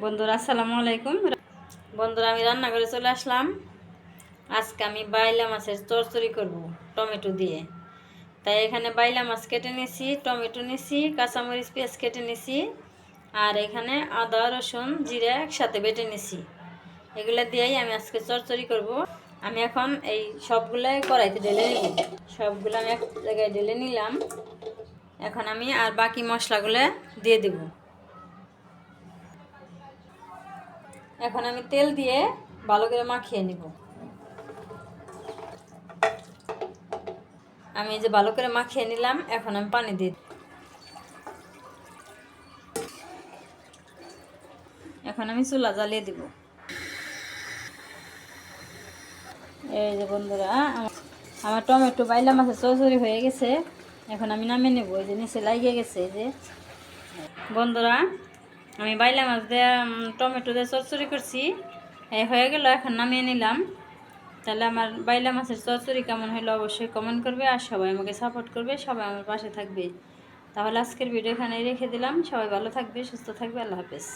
বন্ধুরা আসসালামু আলাইকুম। বন্ধুরা আমি রান্না করে চলে আসলাম। আজকে আমি বাইলা মাছের চচ্চড়ি করব টমেটো দিয়ে। তাই এখানে বাইলা মাছ কেটে নিয়েছি, টমেটো নিয়েছি, কাঁচামরিচ পেঁয়াজ কেটে নিয়েছি, আর এখানে আদা রসুন জিরা একসাথে বেটে নিয়েছি। এগুলো দিয়েই আমি আজকে চচ্চড়ি করব। আমি এখন এই সবগুলাই কড়াইতে ঢেলে নেব। সবগুলো আমি এক জায়গায় ঢেলে নিলাম। এখন আমি আর বাকি মশলাগুলো দিয়ে দেব। এখন আমি তেল দিয়ে ভালো করে মাখিয়ে নিব। আমি এই যে ভালো করে মাখিয়ে নিলাম। এখন আমি পানি দিই। এখন আমি চুলা জ্বালিয়ে দিব। এই যে বন্ধুরা আমার টমেটো বাইলা মাছের চচ্চড়ি হয়ে গেছে। এখন আমি নামিয়ে নেব। এই যে নিচে লাগিয়ে গেছে। এই যে বন্ধুরা আমি বাইলা মাছ দিয়ে টমেটো দিয়ে চচ্চড়ি করছি, এই হয়ে গেল। এখন নামিয়ে নিলাম। তাহলে আমার বাইলা মাছের চচ্চড়ি কেমন হলো অবশ্যই কমেন্ট করবে, আর সবাই আমাকে সাপোর্ট করবে, সবাই আমার পাশে থাকবে। তাহলে আজকের ভিডিও এখানেই রেখে দিলাম। সবাই ভালো থাকবে, সুস্থ থাকবে। আল্লাহ হাফেজ।